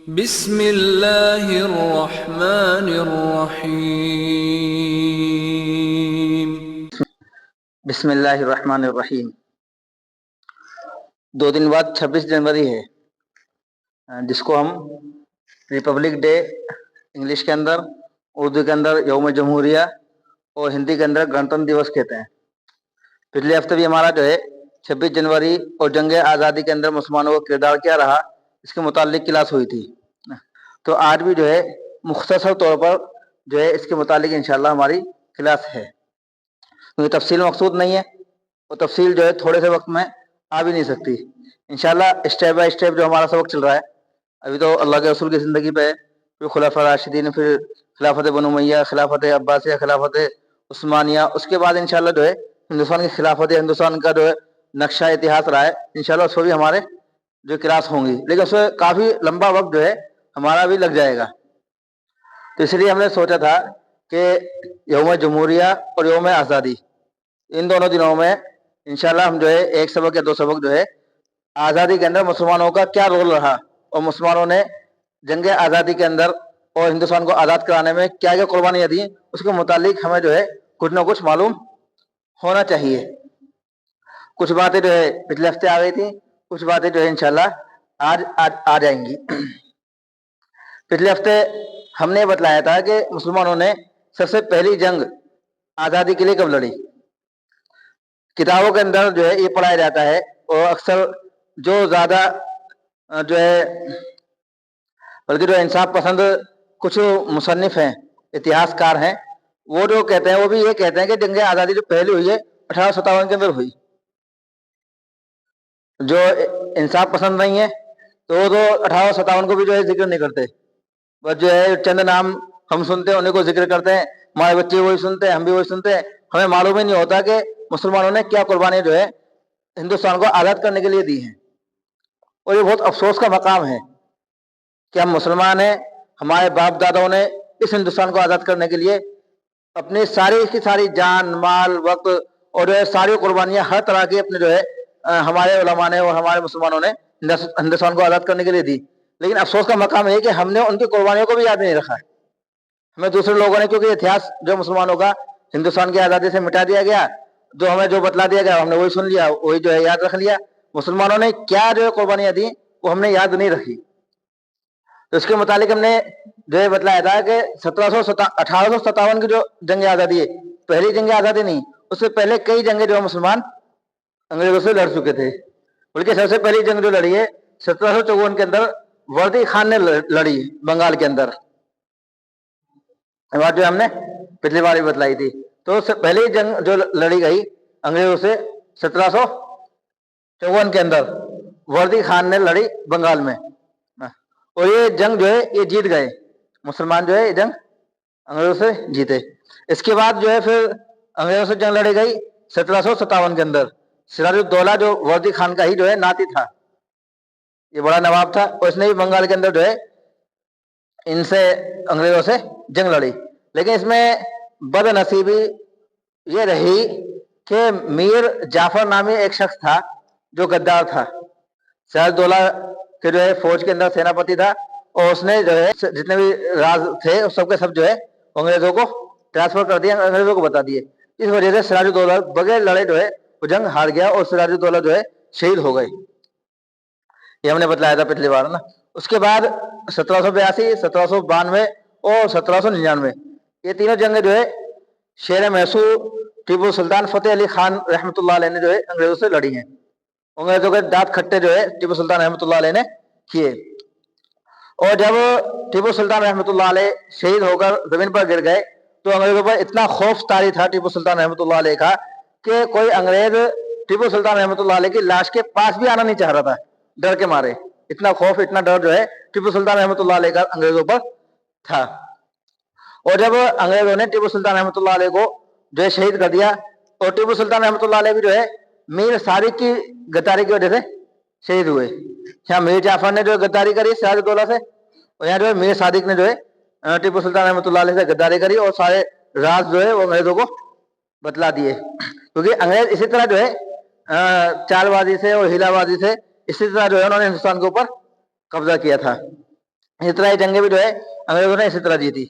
بسم اللہ الرحمن الرحیم۔ بسم اللہ الرحمن الرحیم۔ 2 دن بعد 26 جنوری ہے، جس کو ہم ریپبلک ڈے انگلش کے اندر، اردو کے اندر یوم جمہوریہ اور ہندی کے اندر گنتنتر دیوس کہتے ہیں۔ پچھلے ہفتے بھی ہمارا 26 جنوری اور جنگ آزادی کے اندر مسلمانوں کا کردار کیا رہا، اس کے متعلق کلاس ہوئی تھی۔ تو آج بھی مختصر طور پر اس کے متعلق انشاءاللہ ہماری کلاس ہے، کیونکہ تفصیل مقصود نہیں ہے اور تفصیل تھوڑے سے وقت میں آ بھی نہیں سکتی۔ انشاءاللہ اسٹیپ بائی اسٹیپ جو ہمارا سبق چل رہا ہے، ابھی تو اللہ کے رسول کی زندگی پہ، پھر خلفاء راشدین، پھر خلافت بنو امیہ، خلافت عباسیہ، خلافت عثمانیہ، اس کے بعد انشاءاللہ ہندوستان کی خلافت، ہندوستان کا نقشہ اتہاس رہا ہے، انشاءاللہ اس پر بھی ہمارے کلاس ہوں گی، لیکن اس میں کافی لمبا وقت ہمارا بھی لگ جائے گا۔ تو اس لیے ہم نے سوچا تھا کہ یوم جمہوریہ اور یوم آزادی، ان دونوں دنوں میں انشاءاللہ ہم ایک سبق یا 2 سبق آزادی کے اندر مسلمانوں کا کیا رول رہا اور مسلمانوں نے جنگ آزادی کے اندر اور ہندوستان کو آزاد کرانے میں کیا کیا قربانیاں دیں، اس کے متعلق ہمیں کچھ نہ کچھ معلوم ہونا چاہیے۔ کچھ باتیں پچھلے ہفتے آ گئی تھی، کچھ باتیں انشاءاللہ آج آ جائیں گی۔ پچھلے ہفتے ہم نے بتلایا تھا کہ مسلمانوں نے سب سے پہلی جنگ آزادی کے لیے کب لڑی۔ کتابوں کے اندر یہ پڑھایا جاتا ہے، اور اکثر جو زیادہ بلکہ انصاف پسند کچھ مصنف ہیں، اتہاس کار ہیں، وہ کہتے ہیں، وہ بھی یہ کہتے ہیں کہ جنگ آزادی جو پہلی ہوئی ہے 1857 کے اندر ہوئی۔ جو انصاف پسند نہیں ہے تو وہ 1857 کو بھی ذکر نہیں کرتے، بس چند نام ہم سنتے ہیں، انہیں کو ذکر کرتے ہیں، ہمارے بچے وہی سنتے ہیں، ہم بھی وہی سنتے ہیں، ہمیں معلوم ہی نہیں ہوتا کہ مسلمانوں نے کیا قربانی ہندوستان کو آزاد کرنے کے لیے دی ہیں۔ اور یہ بہت افسوس کا مقام ہے کہ ہم مسلمان ہیں، ہمارے باپ دادوں نے اس ہندوستان کو آزاد کرنے کے لیے اپنی ساری کی ساری جان، مال، وقت اور ساری قربانیاں ہر طرح کی اپنے ہمارے علماء نے اور ہمارے مسلمانوں نے ہندوستان کو آزاد کرنے کے لیے دی، لیکن افسوس کا مقام ہے کہ ہم نے ان کی قربانیوں کو بھی یاد نہیں رکھا ہے۔ ہمیں دوسرے لوگوں نے، کیونکہ اتہاس مسلمانوں کا ہندوستان کی آزادی سے مٹا دیا گیا، ہمیں بتلا دیا گیا، ہم نے وہی سن لیا، وہی یاد رکھ لیا۔ مسلمانوں نے کیا قربانیاں دی وہ ہم نے یاد نہیں رکھی۔ تو اس کے متعلق ہم نے بتلایا تھا کہ 1857 کی جنگ آزادی ہے، پہلی جنگ آزادی نہیں، اس سے پہلے کئی جنگیں مسلمان انگریزوں سے لڑ چکے تھے، بلکہ سب سے پہلی جنگ لڑی ہے 1754 کے اندر وردی خان نے لڑی بنگال کے اندر۔ بات ہم نے پچھلی بار بھی بتلائی تھی۔ تو پہلی جنگ لڑی گئی انگریزوں سے 1754 کے اندر، وردی خان نے لڑی بنگال میں، اور یہ جنگ یہ جیت گئے مسلمان، یہ جنگ انگریزوں سے جیتے۔ اس کے بعد پھر انگریزوں سے جنگ لڑی گئی 1757 کے اندر۔ سراج الدولہ وردی خان کا ہی ناتی تھا، یہ بڑا نواب تھا، اور اس نے بھی بنگال کے اندر ان سے انگریزوں سے جنگ لڑی، لیکن اس میں بد نصیبی یہ رہی کہ میر جعفر نامی ایک شخص تھا جو غدار تھا، سراج الدولہ کے فوج کے اندر سیناپتی تھا، اور اس نے جتنے بھی راز تھے سب کے سب انگریزوں کو ٹرانسفر کر دیا، انگریزوں کو بتا دیے۔ اس وجہ سے سراج الدولہ بغیر لڑے وہ جنگ ہار گیا، اور سراج الدولہ شہید ہو گئے۔ یہ ہم نے بتلایا تھا پچھلی بار نا۔ اس کے بعد 1782، 1792 اور 1799 یہ تینوں جنگیں شیر محسود ٹیپو سلطان فتح علی خان رحمۃ اللہ علیہ نے انگریزوں سے لڑی ہیں۔ انگریزوں کے دانت کھٹے ٹیپو سلطان رحمۃ اللہ علیہ نے کیے، اور جب ٹیپو سلطان رحمۃ اللہ علیہ شہید ہو کر زمین پر گر گئے تو انگریزوں پر اتنا خوف طاری تھا ٹیپو سلطان رحمۃ اللہ علیہ کا کہ کوئی انگریز ٹیپو سلطان رحمۃ اللہ علیہ کی لاش کے پاس بھی آنا نہیں چاہ رہا تھا، ڈر کے مارے۔ اتنا خوف، اتنا ڈر ٹیپو سلطان رحمۃ اللہ علیہ کا انگریزوں پر تھا۔ اور جب انگریزوں نے ٹیپو سلطان رحمۃ اللہ علیہ کو شہید کر دیا، اور ٹیپو سلطان رحمۃ اللہ علیہ بھی میر صادق کی غداری کی وجہ سے شہید ہوئے۔ یہاں میر جعفر نے غداری کری سراج الدولہ سے، اور یہاں میر صادق نے ٹیپو سلطان رحمۃ اللہ علیہ سے غداری کری، اور سارے راز وہ انگریزوں کو بتلا دیے، کیونکہ انگریز اسی طرح چال بازی سے اور ہیلا بازی سے اسی طرح انہوں نے ہندوستان کے اوپر قبضہ کیا تھا۔ इसी तरह ये जंगे भी जो है अंग्रेजों ने इसी तरह जीती।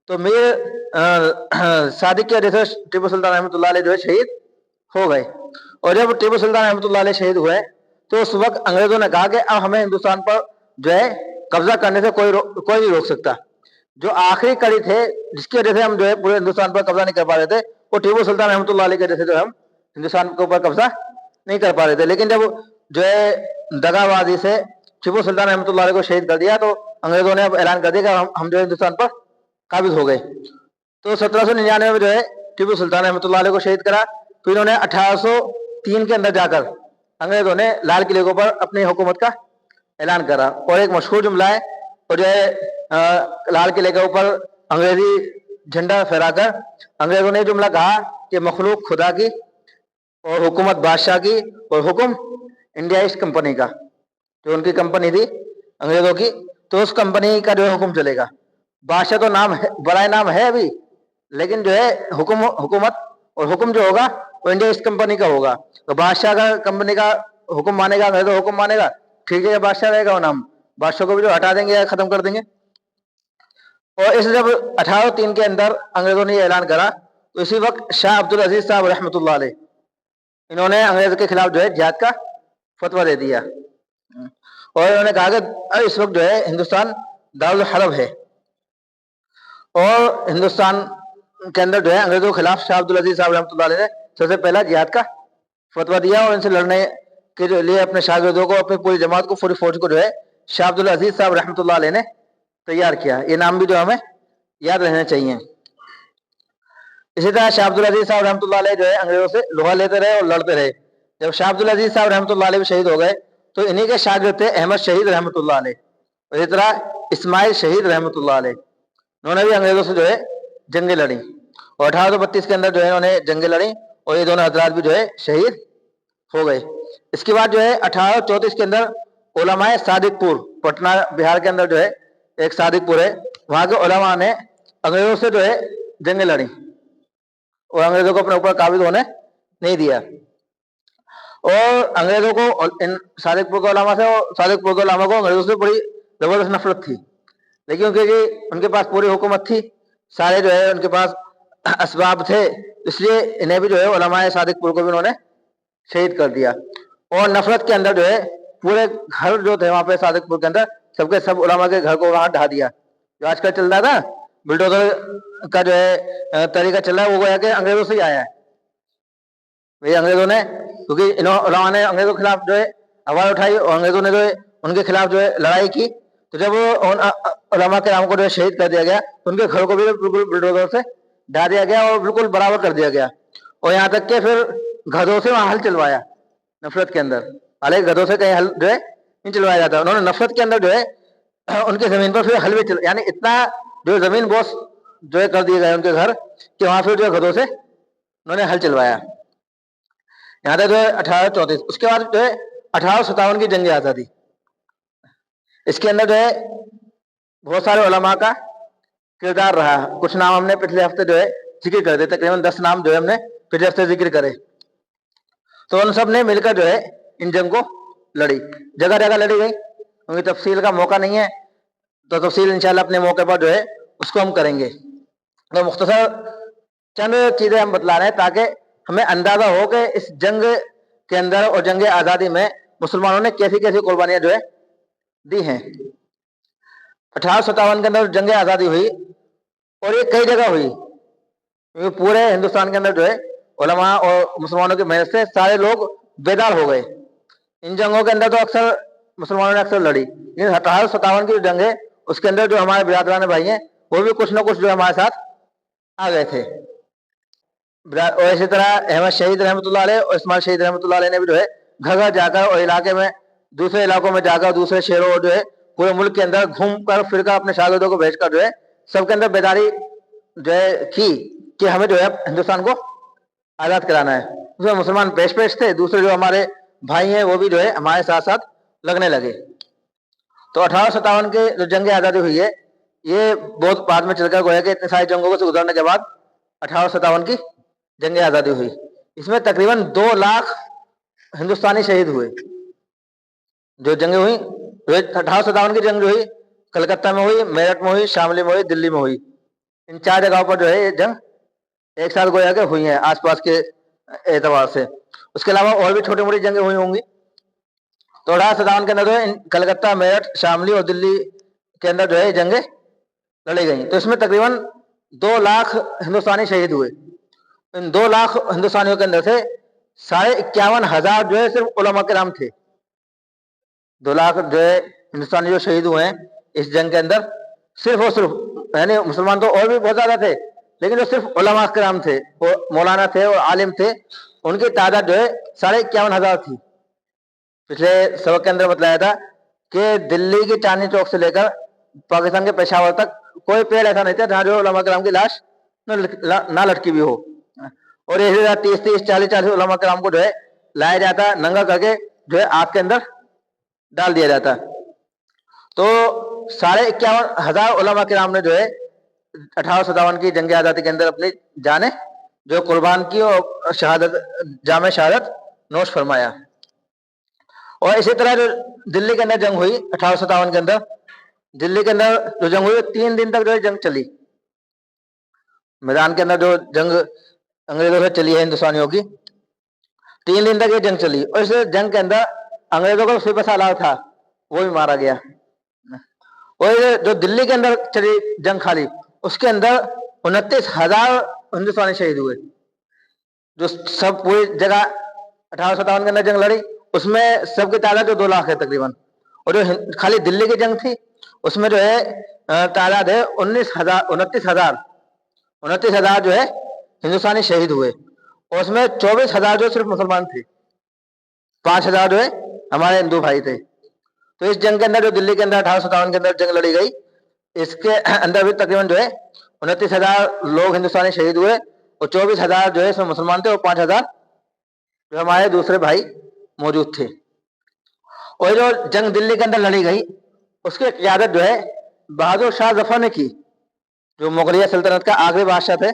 तो मीर सादिक की वजह से टीपू सुल्तान रहमतुल्लाह अलैह जो है शहीद हो गए। और जब टीपू सुल्तान रहमतुल्लाह अलैह शहीद हुए तो उस वक्त अंग्रेजों ने कहा कि अब हमें हिंदुस्तान पर जो है कब्जा करने से कोई नहीं रोक सकता। जो आखिरी कड़ी थे जिसकी वजह से हम जो है पूरे हिंदुस्तान पर कब्जा नहीं कर पा रहे थे, वो टीपू सुल्तान रहमतुल्लाह अलैह की वजह से जो हम हिंदुस्तान के ऊपर कब्जा नहीं कर पा रहे थे। लेकिन जब जो है दगाबाजी से टीपू सुल्तान रहमतुल्लाह अलैह को शहीद कर दिया तो अंग्रेजों ने अब ऐलान कर दिया कि हम जो है हिंदुस्तान पर काबिज हो गए। तो 1799 में जो है टीपू सुल्तान रहमतुल्लाह अलैह को शहीद करा। फिर इन्होंने 1803 के अंदर जाकर अंग्रेजों ने लाल किले के ऊपर अपनी हुकूमत का ऐलान करा। और एक मशहूर जुमला है, और जो है लाल किले के ऊपर अंग्रेजी झंडा फहराकर अंग्रेजों ने जुमला कहा कि मखलूक खुदा की और हुकूमत बादशाह की और हुक्म इंडिया ईस्ट कंपनी का। जो उनकी कंपनी थी अंग्रेजों की, तो उस कंपनी का जो है हुक्म चलेगा। बादशाह तो नाम है, बड़ा नाम है अभी, लेकिन जो है हुकूमत और हुक्म जो होगा वो इंडिया ईस्ट कंपनी का होगा। तो बादशाह का कंपनी का हुक्म मानेगा, अंग्रेजों हुक्म मानेगा, ठीक है, बादशाह रहेगा वो नाम। बादशाह को भी जो हटा देंगे या खत्म कर देंगे। और इस जब 1803 के अंदर अंग्रेजों ने ऐलान करा तो इसी वक्त शाह अब्दुल अजीज साहब रहमतुल्लाह अलैह इन्होंने अंग्रेज के खिलाफ जो है जिहाद का फतवा दे दिया। और इन्होंने कहा कि इस वक्त जो है हिंदुस्तान दारुल हरब है, और हिंदुस्तान के अंदर जो है अंग्रेजों के खिलाफ शाह अब्दुल अजीज साहब रहमतुल्लाह अलैह ने सबसे पहला जिहाद का फतवा दिया। और इनसे लड़ने के लिए अपने शागिर्दों को, अपनी पूरी जमात को, पूरी फौज को जो है शाह अब्दुल अजीज साहब रहमतुल्लाह अलैह ने तैयार किया। ये नाम भी जो हमें याद रहने चाहिए। इसी तरह शाह अब्दुल अजीज साहब रहमतुल्लाह अलैह जो है अंग्रेजों से लोहा लेते रहे और लड़ते रहे। जब शाह अब्दुल अजीज साहब रहमतुल्लाह अलैह भी शहीद हो गए तो इन्हीं के शागिर्द थे अहमद शहीद रहमतुल्लाह अलैह, और इसी तरह इस्माइल शहीद रहमतुल्लाह अलैह। उन्होंने भी अंग्रेजों से जो है जंगें लड़ी, और 1832 के अंदर जो है उन्होंने जंगें लड़ी, और ये दोनों हजरात भी जो है शहीद हो गए। इसके बाद जो है 1834 के अंदर उलमाए सादिकपुर, पटना बिहार के अंदर जो है एक सादिकपुर है, वहां के उलमा ने अंग्रेजों से जो है जंगें लड़ी और अंग्रेजों को अपने ऊपर काबिज होने नहीं दिया। और अंग्रेजों को इन सादिकपुर के उलमा से और सादिकपुर के उलमा को अंग्रेजों से बड़ी जबरदस्त नफरत थी। लेकिन क्योंकि उनके पास पूरी हुकूमत थी, सारे जो है उनके पास असबाब थे, इसलिए इन्हें भी जो है उलमाए सादिकपुर को भी उन्होंने शहीद कर दिया। और नफरत के अंदर जो है पूरे घर जो थे वहां पे सादिकपुर के अंदर सबके सब उलमा के घर को वहां ढा दिया। जो आजकल चल रहा था बुलडोजर का जो है तरीका चल रहा है, वो गोया के अंग्रेजों से ही आया है। वही अंग्रेजों ने, क्योंकि उलमा ने अंग्रेजों के खिलाफ जो है आवाज उठाई और अंग्रेजों ने जो है उनके खिलाफ जो है लड़ाई की, तो जब उन उलमा के नाम को जो है शहीद कर दिया गया तो उनके घर को भी बिल्कुल बुलडोजर से ढा दिया गया और बिल्कुल बराबर कर दिया गया। और यहाँ तक कि फिर गधों से वहां हल चलवाया नफरत के अंदर। हालांकि गधों से कहीं हल जो है नहीं चलवाया जाता, उन्होंने नफरत के अंदर जो है उनकी जमीन पर फिर हल भी चल, यानी इतना जो जमीन बोस जो है कर दिए गए उनके घर कि वहां फिर जो है गधों से उन्होंने हल चलवाया। यहाँ तक जो है 1834। उसके बाद जो है 1857 की जंग आजादी, इसके अंदर जो है बहुत सारे उलमा का किरदार रहा। कुछ नाम हमने पिछले हफ्ते जो है जिक्र कर दिए, तकरीबन 10 नाम जो है हमने पिछले हफ्ते जिक्र करे। तो उन सब ने मिलकर जो है इन जंग को लड़ी, जगह जगह लड़ी गई। उनकी तफसील का मौका नहीं है, तो तफसील इंशाल्लाह अपने मौके पर जो है उसको हम करेंगे। तो मुख्तसर चंद चीजें हम बतला रहे हैं ताकि हमें अंदाजा हो कि इस जंग के अंदर और जंग आज़ादी में मुसलमानों ने कैसी कैसी कुर्बानियां जो है दी हैं। 1857 के अंदर जंग आज़ादी हुई और ये कई जगह हुई, क्योंकि पूरे हिंदुस्तान के अंदर जो है उलमा और मुसलमानों की मेहनत से सारे लोग बेदार हो गए। इन जंगों के अंदर तो अक्सर मुसलमानों ने अक्सर लड़ी, लेकिन 1857 की जो जंग है उसके अंदर जो हमारे बिरादरान भाई हैं वो भी कुछ ना कुछ जो हमारे साथ आ गए थे। और इसी तरह अहमद शहीद रहमतुल्लाह अलैह और इस्माइल शहीद रहमतुल्लाह अलैह ने भी जो है घर घर जाकर और इलाके में दूसरे इलाकों में जाकर दूसरे शहरों और जो है पूरे मुल्क के अंदर घूम कर फिर कर अपने शागिर्दों को भेजकर जो है सबके अंदर बेदारी जो है की कि हमें जो है हिंदुस्तान को आज़ाद कराना है। उसमें मुसलमान पेश पेश थे, दूसरे जो हमारे भाई हैं वो भी जो है हमारे साथ साथ लगने लगे। तो 1857 के जो जंग आज़ादी हुई है ये बहुत बाद में चलकर गोया कि इतने सारी जंगों से गुजरने के बाद 1857 की जंग आज़ादी हुई। इसमें तकरीबन 2 लाख हिंदुस्तानी शहीद हुए। जो जंग हुई 1857 की जंग हुई कलकत्ता में हुई, मेरठ में हुई, शामली में हुई, दिल्ली में हुई। इन 4 जगहों पर जो है ये जंग एक साथ गोया के हुई हैं आसपास के एतबार से। उसके अलावा और भी छोटी मोटी जंगें हुई होंगी। तो 1857 के अंदर जो है कलकत्ता, मेरठ, शामली और दिल्ली के अंदर जो है जंगें लड़ी गई। तो इसमें तकरीबन 2 लाख हिंदुस्तानी शहीद हुए। इन 2 लाख हिंदुस्तानियों के अंदर से 51,500 जो है सिर्फ उलमा किराम थे। 2 लाख जो है हिंदुस्तानी जो शहीद हुए हैं इस जंग के अंदर, सिर्फ और सिर्फ, यानी मुसलमान तो और भी बहुत ज्यादा थे, लेकिन जो सिर्फ उलमा किराम थे, वो मौलाना थे और आलिम थे, उनकी तादाद जो है 51,500 थी। पिछले सबक के अंदर बताया था कि दिल्ली की चांदनी चौक से लेकर पाकिस्तान के पेशावर तक कोई पेड़ ऐसा नहीं था जहां जो उलमा किराम की लाश ना लटकी भी हो। और इसी तरह 30-30, 40-40 उलमा किराम को जो है लाया जाता, नंगा करके जो है आग के अंदर डाल दिया जाता। तो 51,500 उलमा किराम ने जो है 1857 की जंग आजादी के अंदर अपनी जाने जो कुर्बान की और शहादत, जामे शहादत नोश फरमाया। और इसी तरह जो दिल्ली के अंदर जंग हुई 1857 के अंदर, दिल्ली के अंदर जो जंग हुई 3 दिन तक जो है जंग चली। मैदान के अंदर जो जंग अंग्रेजों से चली है हिंदुस्तानियों की, 3 दिन तक ये जंग चली। और इस जंग के अंदर अंग्रेजों का सिपह सालार था, वो भी मारा गया। और जो दिल्ली के अंदर चली जंग खाली, उसके अंदर 29,000 हिंदुस्तानी शहीद हुए। जो सब पूरी जगह 1857 के अंदर जंग लड़ी, उसमें सबकी तादाद जो 2 लाख है तकरीबन। और जो खाली दिल्ली की जंग थी उसमें जो है तादाद है 29,000 जो है हिंदुस्तानी शहीद हुए। और उसमें 24,000 जो सिर्फ मुसलमान थे, 5,000 जो है हमारे हिंदू भाई थे। तो इस जंग के अंदर जो दिल्ली के अंदर 1857 के अंदर जंग लड़ी गई, इसके अंदर भी तकरीबन जो है 29,000 लोग हिंदुस्तानी शहीद हुए और 24,000 जो है इसमें मुसलमान थे और 5,000 जो हमारे दूसरे भाई मौजूद थे। और जो जंग दिल्ली के अंदर लड़ी गई उसकी क़ियादत जो है बहादुर शाह जफर ने की। जो मुगलिया सल्तनत का आखिरी बादशाह थे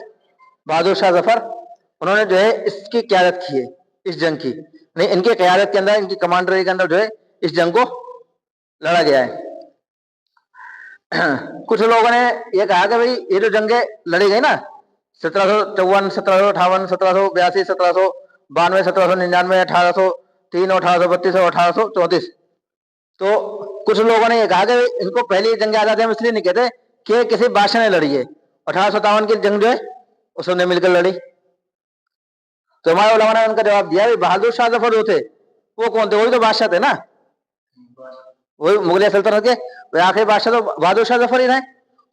बहादुर शाह जफर, उन्होंने जो है इसकी क़ियादत की है, इस जंग की। नहीं, इनकी क़ियादत के अंदर, इनकी कमांडरी के अंदर जो है इस जंग को लड़ा गया है। कुछ लोगों ने यह कहा कि भाई ये जो जंगें लड़ी गई ना 1754, 1758, 1782, 1792, 1799, 1803, 1832 और 1834, तो कुछ लोगों ने यह कहा कि इनको पहली जंग आजादी हम इसलिए नहीं कहते कि किसी बादशाह ने लड़ी है। 1857 की जंग जो है उसने मिलकर लड़ी। तो हमारे उलमा ने उनका जवाब दिया, बहादुर शाह जफर जो थे वो कौन थे? वही तो बादशाह थे ना, वही मुगलिया सल्तनत के आखिरी बादशाह तो बहादुर शाह जफर ही रहे।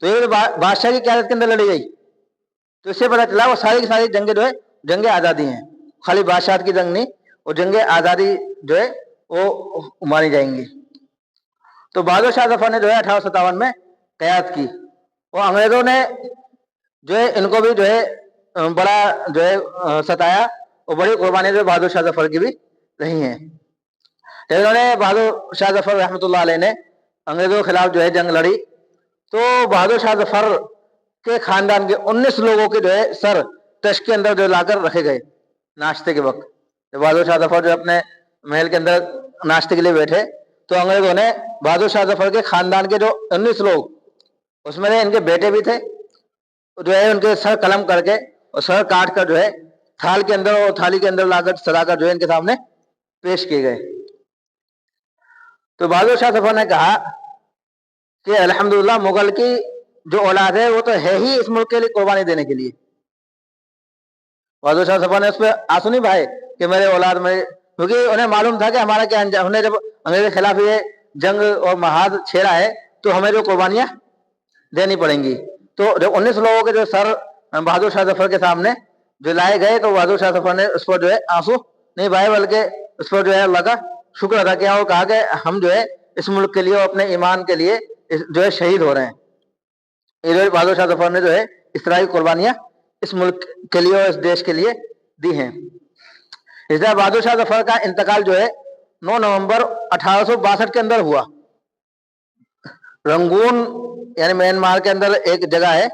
तो ये बादशाह की क़यादत के अंदर लड़ी गई। तो इससे पता चला वो सारी की सारी जंगें जो है जंगे आज़ादी हैं, खाली बादशाह की जंग नहीं, वो जंगे आज़ादी जो है वो मानी जाएंगी। तो बहादुर शाह जफर ने जो है 1857 में क़यादत की। और अंग्रेजों ने जो है इनको भी जो है बड़ा जो है सताया और बड़ी कुर्बानी जो बहादुर शाह जफर की भी रही हैं। इन्होंने बहादुर शाह जफर रहमतुल्लाह अलैह ने अंग्रेजों के खिलाफ जो है जंग लड़ी। तो बहादुर शाह जफर के खानदान के 19 लोगों के जो है सर तश्त के अंदर जो लाकर रखे गए नाश्ते के वक्त। जब बहादुर शाह जफर जो अपने महल के अंदर नाश्ते के लिए बैठे, तो अंग्रेजों ने बहादुर शाह जफर के खानदान के जो 19 लोग, उसमें इनके बेटे भी थे, जो है उनके सर कलम करके और सर काट कर जो है थाल के अंदर और थाली के अंदर लाकर सजाकर जो है इनके सामने पेश किए गए। तो बहादुर शाह जफर ने कहा कि अल्हम्दुलिल्लाह मुगल की जो औलाद है वो तो है ही इस मुल्क के लिए कुर्बानी देने के लिए। बहादुर शाह जफर ने उस पर आंसू नहीं बहाए कि मेरे औलाद में, क्योंकि उन्हें मालूम था कि हमारा क्या अंजाम, हमने जब अंग्रेज के खिलाफ ये जंग और महाद छेड़ा है तो हमें जो कुर्बानियां देनी पड़ेंगी। तो जब 19 लोगों के जो सर बहादुर शाह जफर के सामने जो लाए गए, तो बहादुर शाह जफर ने उस पर जो है आंसू नहीं बहाए, बल्कि उस पर जो है अल्लाह का शुक्र अदा किया और कहा कि हम जो है इस मुल्क के लिए और अपने ईमान के लिए जो है शहीद हो रहे हैं। ये जो बहादुर शाह जफर ने जो है इस तरह की कुर्बानियां इस मुल्क के लिए और इस देश के लिए दी हैं। इस तरह बहादुर शाह जफर का इंतकाल जो है 9 नवंबर 1862 के अंदर हुआ। रंगून यानी म्यांमार के अंदर एक जगह है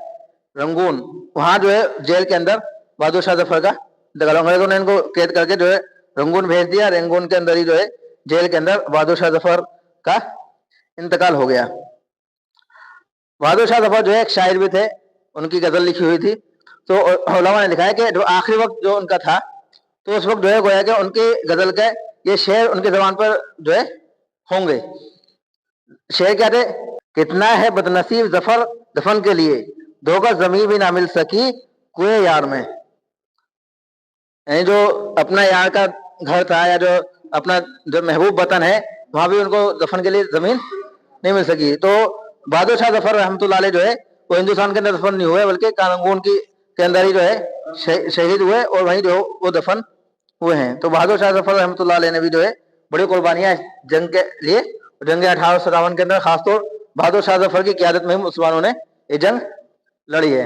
रंगून, वहां जो है जेल के अंदर बहादुर शाह जफर का इंतकाल, अंग्रेजों ने इनको कैद करके जो है रंगून भेज दिया। रंगून के अंदर ही जो है जेल के अंदर बहादुर शाह जफर का इंतकाल हो गया। बहादुर शाह जफर जो है एक शायर भी थे, उनकी गजल लिखी हुई थी। तो उलमा ने लिखा है कि जो आखिरी वक्त जो उनका था, तो उस वक्त जो है गोया कि उनकी गजल के ये शेर उनकी जबान पर जो है होंगे। शेर क्या थे? कितना है बदनसीब जफर दफन के लिए, धोखा जमी भी ना मिल सकी कुए यार में। यानी जो अपना यार का घर था या जो अपना जो महबूब वतन है, वहां भी उनको दफन के लिए जमीन नहीं मिल सकी। तो बहादुर शाह जफर रहमतुल्लाह अलैह जो है वो हिंदुस्तान के अंदर दफन नहीं हुए, बल्कि कानंगून की के अंदर ही जो है शहीद हुए और वहीं जो वो दफन हुए हैं। तो बहादुर शाह जफर रहमतुल्लाह अलैह ने भी जो है बड़ी कुर्बानियां जंग के लिए, जंग 1857 के अंदर खासतौर बहादुर शाह जफर की क़यादत में मुसलमानों ने ये जंग लड़ी है।